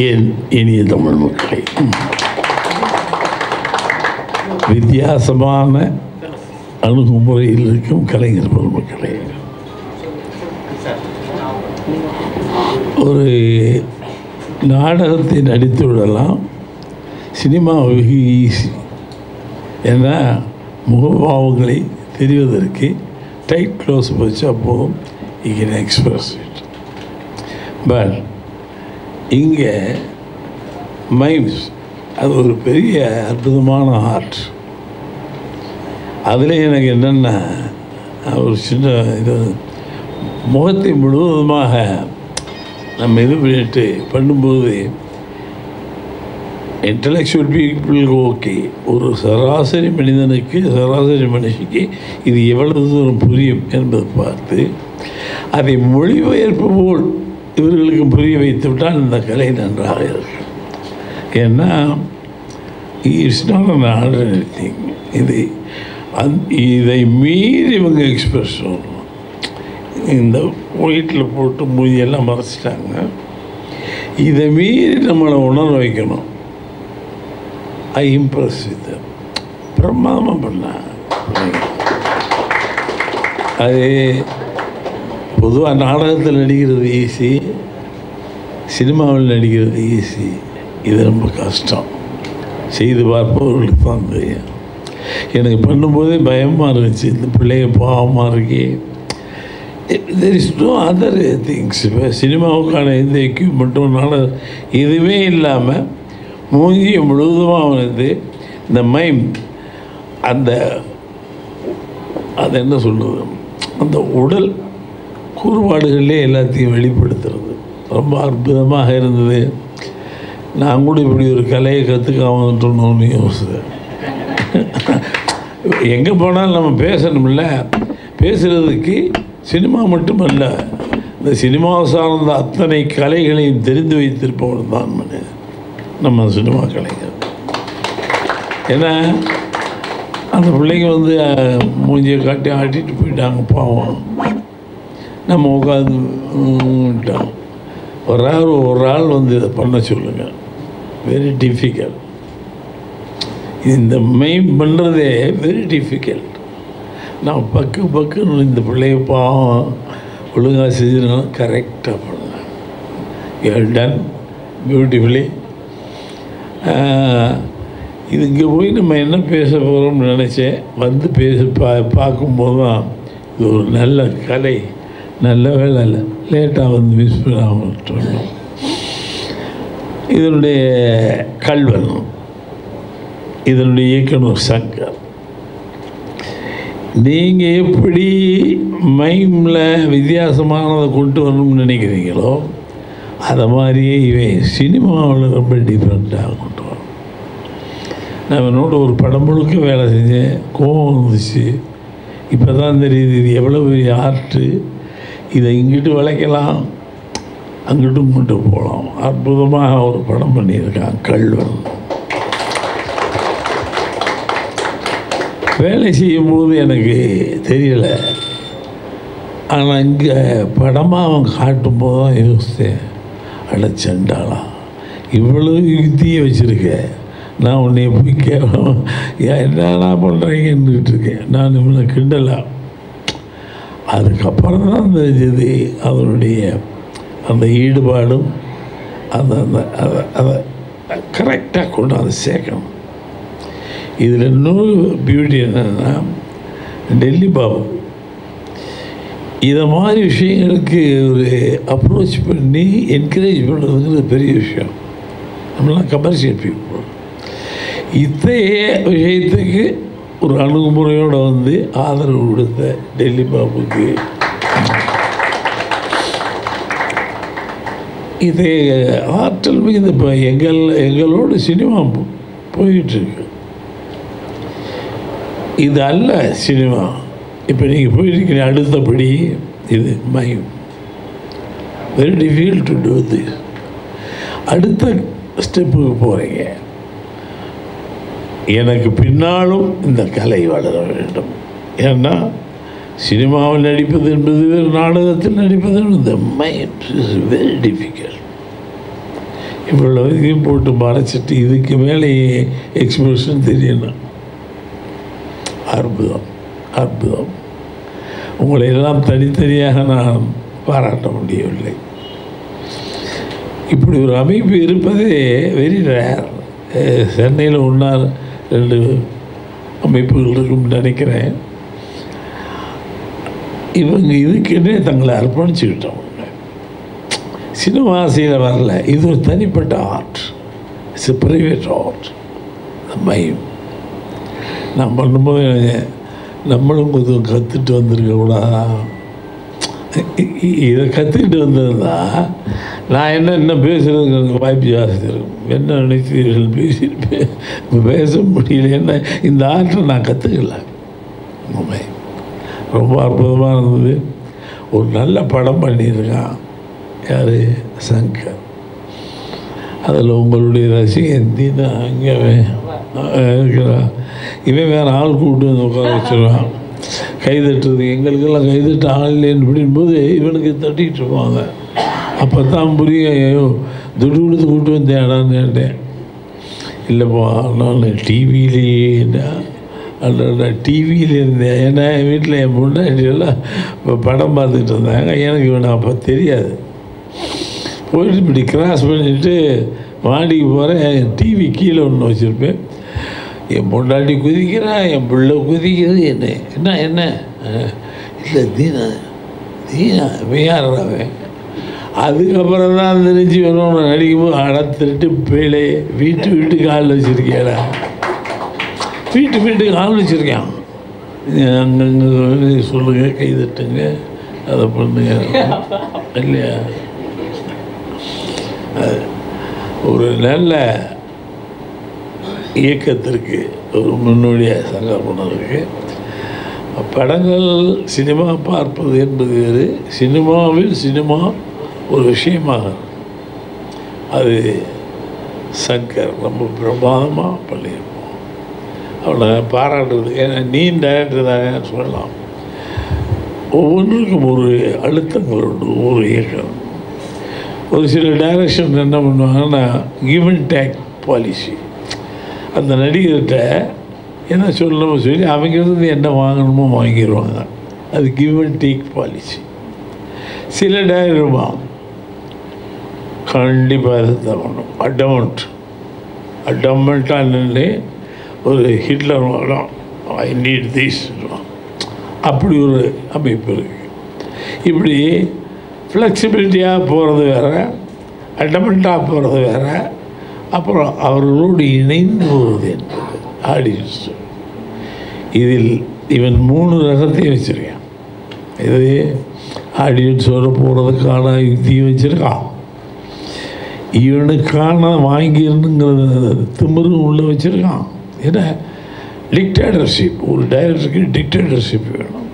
என் இனிய தமிழ் மக்களை, வித்தியாசமான அணுகுமுறையில் இருக்கும் கலைஞர் பெருமக்களே, ஒரு நாடகத்தை நடித்து விடலாம், சினிமா வெகு ஈஸி. ஏன்னா முகபாவங்களை தெரிவதற்கு டைட் க்ளோஸ் வச்சா போதும், you can express it. But இங்கே மைம்ஸ் அது ஒரு பெரிய அற்புதமான ஆர்ட். அதில் எனக்கு என்னென்னா, ஒரு சின்ன இது முகத்தை முழுவதுமாக நம்ம இது பண்ணிட்டு பண்ணும்போது இன்டலெக்சுவல் பீப்புளுக்கு ஓகே, ஒரு சராசரி மனிதனுக்கு சராசரி மனுஷிக்கு இது எவ்வளவு தூரம் புரியும் என்பதை பார்த்து அதை மொழிபெயர்ப்பு போல் இவர்களுக்கு புரிய வைத்து விட்டால் இந்த கலை நன்றாக இருக்கும். ஏன்னா it's not an ordinary thing. இதை மீறி இவங்க எக்ஸ்பிரஸ் பண்ணணும். இந்த வீட்டில் போட்டு மூதியெல்லாம் மறைச்சிட்டாங்க, இதை மீறி நம்மளை உணர வைக்கணும். ஐ இம்ப்ரெஸ் இது பிரமாதமாக பண்ணேன். அது பொதுவாக நாடகத்தில் நடிக்கிறது ஈஸி, சினிமாவில் நடிக்கிறது ஈஸி. இது ரொம்ப கஷ்டம். செய்து பார்ப்பவர்களுக்கு தான் தெரியும். எனக்கு பண்ணும்போதே பயமாக இருந்துச்சு, இந்த பிள்ளைய பாவமாக இருக்கே. There is no other things. இப்போ சினிமாவுக்கான எந்த எக்யூப்மெண்ட்டும் எதுவுமே இல்லாமல் மூஞ்சியை முழுவதுமாக வந்து இந்த மைம் அந்த அது என்ன சொல்கிறது, அந்த உடல் கூறுபாடுகளிலே எல்லாத்தையும் வெளிப்படுத்துறது ரொம்ப அற்புதமாக இருந்தது. நான் கூட இப்படி ஒரு கலையை கற்றுக்காம வந்துட்டோன்னு யோசிச்சேன். எங்கே போனாலும் நம்ம பேசணும்ல, பேசுகிறதுக்கு சினிமா மட்டுமல்ல, இந்த சினிமா சார்ந்த அத்தனை கலைகளையும் தெரிந்து வைத்திருப்பவன் தான் நம்ம சினிமா கலைஞர். ஏன்னா அந்த பிள்ளைங்க வந்து மூஞ்சியை காட்டி ஆட்டிட்டு போயிட்டாங்க, பாவம். நம்ம உட்காந்துட்டோம். ஒரு ஆள் வந்து இதை பண்ண சொல்லுங்கள், வெரி டிஃபிகல்ட். இந்த மெயின் பண்ணுறதே வெரி டிஃபிகல்ட். நான் பக்குன்னு இந்த பிள்ளைய பாவம் ஒழுங்காக செஞ்சுருந்தாலும் கரெக்டாக பண்ணேன். You have done beautifully. இது இங்கே போய் நம்ம என்ன பேச போகிறோம்னு நினச்சேன். வந்து பார்க்கும்போது தான் இது ஒரு நல்ல கலை, நல்ல வேலை இல்லை, லேட்டாக வந்து மிஸ் பண்ணாமல். இதனுடைய கல்வன், இதனுடைய இயக்குனர் சங்கர். நீங்கள் எப்படி மைமில் வித்தியாசமானதை கொண்டு வரணும்னு நினைக்கிறீங்களோ, அதை மாதிரியே இவன் சினிமாவில் ரொம்ப டிஃப்ரெண்ட்டாக கொண்டு வரணும். நான் என்னோட ஒரு படம் முழுக்க வேலை செஞ்சேன், கோபம் வந்துச்சு. இப்போ தான் தெரியுது இது எவ்வளோ பெரிய ஆர்ட்டு. இதை இங்கிட்டு வளைக்கலாம், அங்கிட்டும் கொண்டு போகலாம். அற்புதமாக ஒரு படம் பண்ணியிருக்கான் கல்வன். வேலை செய்யும்போது எனக்கு தெரியலை, ஆனால் இங்கே படமாக அவன் காட்டும்போது தான் யோசித்தேன், அடைச்சண்டாளா இவ்வளவு யுக்தியை வச்சுருக்க, நான் உன்னை போய் கேட்கணும் என்னடா பண்ணுறீங்கன்னுட்டு இருக்கேன். நான் இவனை கிண்டலா. அதுக்கப்புறம் தான் தெரிஞ்சது அதனுடைய அந்த ஈடுபாடும் அதை கரெக்டாக கொண்டு அதை சேர்க்கணும். இதில் இன்னொரு பியூட்டி என்னென்னா, டெல்லி பாபு இதை மாதிரி விஷயங்களுக்கு ஒரு அப்ரோச் பண்ணி என்கரேஜ் பண்ணுறதுங்கிறது பெரிய விஷயம். நம்மளாம் கமர்ஷியல் பீப்புள். இத்தகைய விஷயத்துக்கு ஒரு அணுகுமுறையோடு வந்து ஆதரவு கொடுத்த டெல்லி பாபுக்கு இதே ஆற்றல் மிகுந்த இப்போ எங்களோட சினிமா போயிட்டுருக்கு. இது அல்ல சினிமா. இப்போ நீங்கள் போயிருக்கீங்க, அடுத்தபடி இது mime very difficult to do this. அடுத்த ஸ்டெப்புக்கு போகிறீங்க. எனக்கு பின்னாலும் இந்த கலை வளர வேண்டும். ஏன்னா சினிமாவில் நடிப்பது என்பது வேறு, நாடகத்தில் நடிப்பது என்பது மைண்ட் இஸ் வெரி டிஃபிகல்ட். இவ்வளோ இதையும் போட்டு மறைச்சிட்டு இதுக்கு மேலே எக்ஸ்பிரஷன் தெரியணும். அற்புதம், அற்புதம். உங்களை எல்லாம் தனித்தனியாக நான் பாராட்ட முடியவில்லை. இப்படி ஒரு அமைப்பு இருப்பதே வெரி ரேர். சென்னையில் 1-2 அமைப்புகள் இருக்கும்னு நினைக்கிறேன். இவங்க இதுக்குன்னே தங்களை அர்ப்பணிச்சுக்கிட்டவங்க. சினிமா ஆசையில் வரல. இது ஒரு தனிப்பட்ட art. It's a private art. மையம் நான் பண்ணும்போது நம்மளும் கொஞ்சம் கற்றுட்டு வந்திருக்க கூடாதா? இதை கற்றுக்கிட்டு வந்திருந்தா நான் என்ன பேசுகிறதுக்கு வாய்ப்பு ஜாஸ்தி இருக்கும். என்ன நினைச்சீர்கள் பேசியிருப்பேன். பேச முடியல. என்ன இந்த ஆர்ட்டை நான் கற்றுக்கல. ரொம்ப அற்புதமாக இருந்தது. ஒரு நல்ல படம் பண்ணியிருக்கான். யார்? சங்கர். அதில் உங்களுடைய ரசிகன் தீனா அங்கே இருக்கிறான். இவன் வேறு ஆள் கூப்பிட்டு வந்து உட்கார வச்சுருவான். கைதட்டுறது எங்களுக்கெல்லாம் கைதட்ட ஆள் இல்லைன்னு அப்படின்போது இவனுக்கு தட்டிகிட்டு இருப்பாங்க. அப்போ தான் புரியும், ஐயோ துடு கொடுத்து கூப்பிட்டு வந்தேடான்னு கேட்டேன். இல்லைப்பா நான் டிவியிலேயே டிவியில் இருந்தேன். ஏன்னா என் வீட்டில் என் பொண்டாட்டியெல்லாம் இப்போ படம் பார்த்துக்கிட்டு இருந்தாங்க. எனக்கு இவனை அப்போ தெரியாது. போயிட்டு இப்படி கிராஸ் பண்ணிவிட்டு மாடிக்கு போகிறேன். டிவி கீழே ஒன்று வச்சுருப்பேன். என் பொண்டாட்டி குதிக்கிறான், என் பிள்ளை குதிக்கிறது. என்ன இல்லை தீனா யாராவேன். அதுக்கப்புறம் தான் தெரிஞ்சு வேணும் நடிக்கும்போது அடத்திட்டு பிள்ளை வீட்டு கால் வச்சுருக்கேடா. வீட்டு கால் வச்சுருக்கேன். அங்கங்கே சொல்லுங்கள், கை தட்டுங்க, அதை பண்ணுங்க இல்லையா? ஒரு நல்ல இயக்கத்திற்கு ஒரு முன்னோடியாக சங்கப்பனருக்கு படங்கள் சினிமா பார்ப்பது என்பது வேறு. சினிமாவில் சினிமா ஒரு விஷயமாக அது சங்கர் ரொம்ப பிரமாதமாக பண்ணியிருப்போம். அவனை பாராட்டுறதுக்கு. ஏன்னா நீ டைரக்டர் தானே சொல்லலாம். ஒவ்வொன்றுக்கும் ஒரு அழுத்தங்கள் உண்டு. ஒரு இயக்கம் ஒரு சில டைரக்ஷன் என்ன பண்ணுவாங்கன்னா கிவ் அண்ட் டேக் பாலிசி. அந்த நடிகர்கிட்ட என்ன சொல்லணுமோ சொல்லி அவங்க வந்து என்ன வாங்கணுமோ வாங்கிடுவாங்க. அது கிவ் அண்ட் டேக் பாலிசி. சில டைரக்டர்மா கண்டிப்பாக அதை தரணும். அடமெண்ட்டாக நின்று ஒரு ஹிட்லர் வரும், ஐ நீட் திஸ், அப்படி ஒரு அமைப்பு இருக்குது. இப்படி ஃப்ளெக்சிபிலிட்டியாக போகிறது வேறு, அடமெண்ட்டாக போகிறது வேறு, அப்புறம் அவர்களோடு இணைந்து போவது என்பது ஆடியன்ஸ். இதில் இவன் 3 ரகத்தையும் வச்சுருக்கான். இது ஆடியன்ஸோடு போகிறதுக்கான யுக்தியும் வச்சுருக்கான். இவனுக்கான வாங்கிடணுங்கிறத திமிரும் உள்ளே வச்சுருக்கான். ஏன்னா டிக்டேட்டர்ஷிப், ஒரு டைரக்டருக்கு டிக்டேட்டர்ஷிப் வேணும்.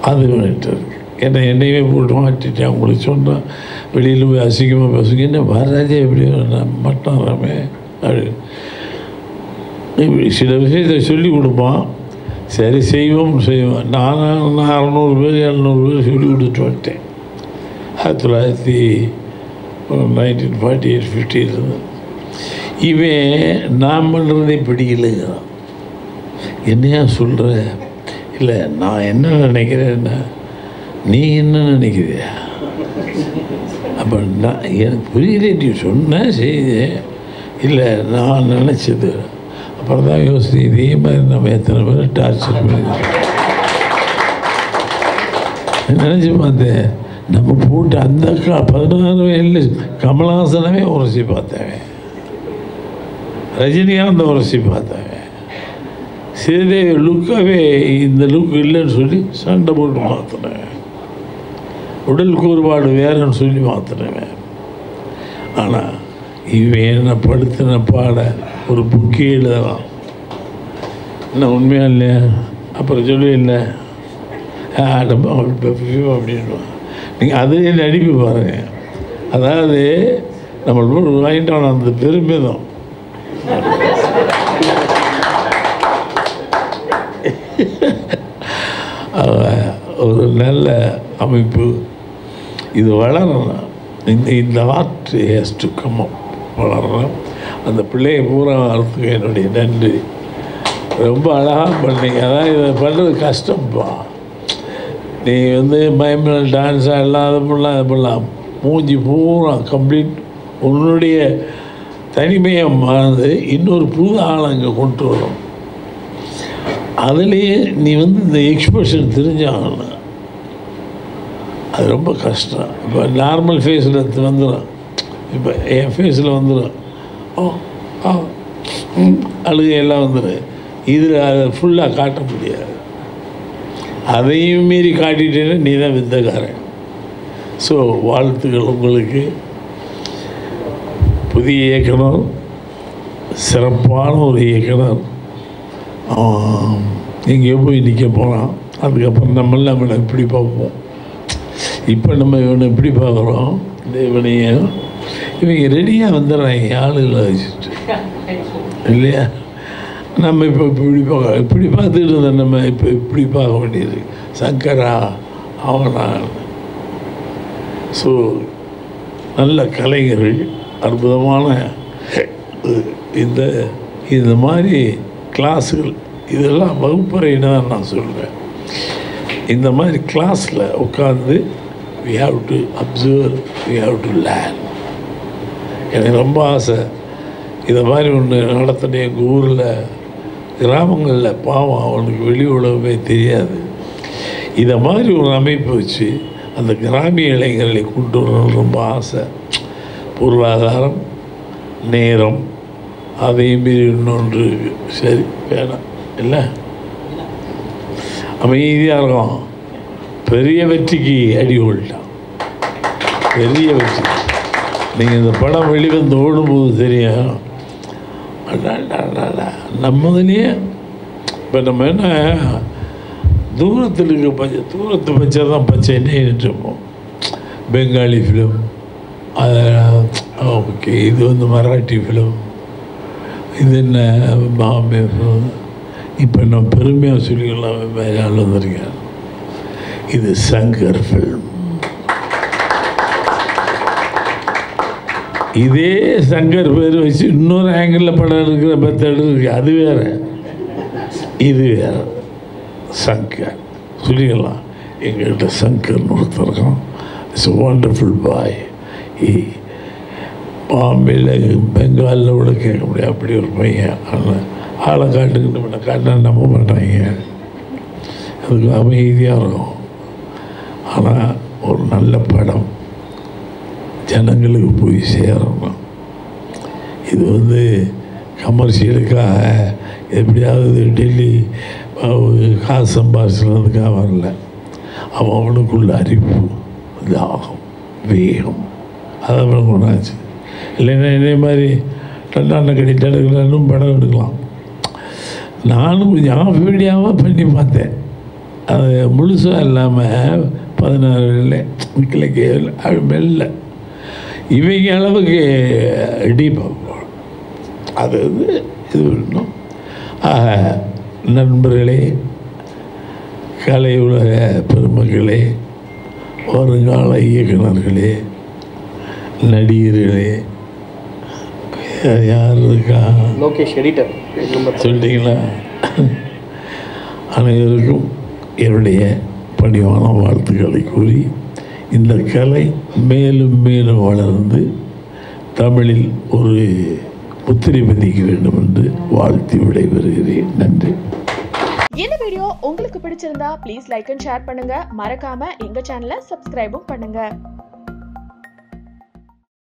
அது வேணுட்டு இருக்கு. என்னையுமே போட்டு மாட்டிட்டேன். உங்களுக்கு சொன்னால் வெளியில் போய் அசிங்கமாக பேசுங்க. என்ன வராஜே எப்படி மாட்டாராமே அப்படி இப்படி சில விஷயத்தை சொல்லி கொடுப்பான். சரி செய்வோம். நான் 600 பேர் 700 பேர் சொல்லி கொடுத்துட்டு வந்துட்டேன். 1948-50 இவன் நான் பண்ணுறதே பிடிக்கலைங்கிறான். என்னையா சொல்கிற? இல்லை நான் என்ன நினைக்கிறேன்னா நீ என்ன நினைக்கிறியா? அப்போ நான் எனக்கு புரியல. நீ சொன்ன செய்தி இல்லை நான் நினச்சது. அப்புறம் தான் யோசிச்சு இதே மாதிரி நம்ம எத்தனை பேர் டார்ச்சர் பண்ணி நினச்சி பார்த்தேன். நம்ம போட்டு அந்த 16 வயதில் கமலஹாசனவே உரசி பார்த்தேன், ரஜினிகாந்த் உரசி பார்த்தேன், ஸ்ரீதேவி லுக்காகவே இந்த லுக் இல்லைன்னு சொல்லி சண்டை போட்டு மாற்றினேன், உடல் கூறுபாடு வேறுன்னு சொல்லி மாற்றினேன். ஆனால் இவன் என்ன படுத்தின பாட ஒரு புக்கே எழுதலாம். என்ன உண்மையா இல்லையா? அப்புறம் சொல்லுவீல்ல அப்படின்னு நீங்கள் அதே நடிப்பு பாருங்கள். அதாவது நம்ம வாங்கிட்டோம் அந்த பெருமிதம். ஒரு நல்ல அமைப்பு இது வளரணும். இந்த art has to come up. வளர்றோம். அந்த பிள்ளையை பூரா வரத்துக்கு என்னுடைய நன்றி. ரொம்ப அழகாக பண்ணீங்க. அதான் இதை பண்ணுறது கஷ்டம்ப்பா. நீ பயமில்லை டான்ஸ் ஆடலாம், அதை பண்ணலாம் அதை பண்ணலாம். மூஞ்சி பூரா கம்ப்ளீட் உன்னுடைய தனிமையை மறந்து இன்னொரு புது ஆளை அங்கே கொண்டு வரும். அதுலேயே நீ இந்த எக்ஸ்பிரஷன் தெரிஞ்சாகணும். அது ரொம்ப கஷ்டம். இப்போ நார்மல் ஃபேஸில் வந்துடும். இப்போ என் ஃபேஸில் வந்துடும். அழுகையெல்லாம் வந்துடும். இதில் அதை ஃபுல்லாக காட்ட முடியாது. அதையும் மீறி காட்டிட்டேன்னா நீ தான் வித்தக்காரன். ஸோ வாழ்த்துக்கள் உங்களுக்கு. புதிய இயக்குனர், சிறப்பான ஒரு இயக்குனர். எங்கேயோ போய் நிற்க போகிறான். அதுக்கப்புறம் நம்மளாம் இப்படி பார்ப்போம். இப்போ நம்ம இவனை எப்படி பார்க்குறோம், இவனையும் இவங்க ரெடியாக வந்துடுறாங்க ஆளுகளை வச்சுட்டு இல்லையா. நம்ம இப்போ இப்படி பார்த்துட்டு இருந்தோம். நம்ம இப்போ இப்படி பார்க்க வேண்டியது. சங்கரா அவனா. ஸோ நல்ல கலைஞர்கள், அற்புதமான இந்த மாதிரி கிளாஸுகள், இதெல்லாம் வகுப்பறைன்னு தான் நான் சொல்கிறேன். இந்த மாதிரி கிளாஸில் உட்காந்து we have to observe, we have to learn. எனக்கு ரொம்ப ஆசை இதை மாதிரி ஒன்று நடத்தின. எங்கள் ஊரில் கிராமங்களில் பாவம் அவனுக்கு வெளி உலகமே தெரியாது. இதை மாதிரி ஒரு அமைப்பு வச்சு அந்த கிராமிய இளைஞர்களை கொண்டு வரணும்னு ரொம்ப ஆசை. பொருளாதாரம், நேரம், அதையும் மீறி இன்னொன்று சரி வேணாம் இல்லை. அமைதியாக இருக்கும். பெரிய வெற்றிக்கு அடிகொள்ளான். பெரிய வெற்றி. நீங்கள் இந்த படம் வெளிவந்து ஓடும்போது தெரியும். நம்மதுலேயே இப்போ நம்ம என்ன தூரத்தில் இருக்க தூரத்து பச்சை தான் பச்சைன்னே இருப்போம். பெங்காலி ஃபிலிம், ஓகே, இது மராட்டி ஃபிலிம், இது என்ன பாம்பே ஃபிலிம். இப்போ நான் பெருமையாக சொல்லிக்கலாம், வேறு ஆள் வந்திருக்கேன். இது சங்கர் ஃபிலிம். இதே சங்கர் பேர் வச்சு இன்னொரு ஆங்கிளில் படம் எடுக்கிற மெத்தட் இருக்கு. அது வேறு, இது வேறு. சங்கர் சொல்லிக்கலாம். எங்கள்கிட்ட சங்கர்னு ஒருத்தருக்கோம். இட்ஸ் a wonderful பாய். பாம்பேயில் பெங்காலில் கூட கேட்க முடியாது அப்படி ஒரு பையன். ஆனால் ஆளை காட்டுக்கிட்டு காட்டினா நம்ப மாட்டாங்க. அதுக்கு அமைதியாக இருக்கும். ஆனால் ஒரு நல்ல படம் ஜனங்களுக்கு போய் சேரணும். இது கமர்ஷியலுக்காக எப்படியாவது டெல்லி காசு சம்பாதிச்சுறதுக்காக வரல. அவனுக்குள்ள அறிவு, தாகம், வேகம் அதை கொண்டாச்சு. இல்லைன்னா இதே மாதிரி ரெண்டாண்ட கடிட்டு எடுக்கலான்னு படம் எடுக்கலாம். நானும் கொஞ்சம் ஆஃப் வீடியோவாக பண்ணி பார்த்தேன். அது முழுசாக இல்லாமல் 16 கிழக்கு மெல்ல இவங்க அளவுக்கு டீப்பாக போகணும். அது இது பண்ணணும். ஆக நண்பர்களே, கலை உலக பெருமக்களே, வருங்கால இயக்குநர்களே, நடிகர்களே, யார் இருக்கா? லோகேஷ் எடிட்டர் சொல்லிட்டீங்களா? அனைவருக்கும் என்னுடைய பணிவான வாழ்த்துக்களை கூறி இந்த கலை மேலும் மேலும் வளர்ந்து தமிழில் ஒரு முத்திரை பதிக்க வேண்டும் என்று வாழ்த்தி விடைபெறுகிறேன். நன்றி. இந்த வீடியோ உங்களுக்கு பிடிச்சிருந்தா ப்ளீஸ் லைக் அண்ட் ஷேர் பண்ணுங்க. மறக்காம எங்க சேனலை சப்ஸ்கிரைபும் பண்ணுங்க.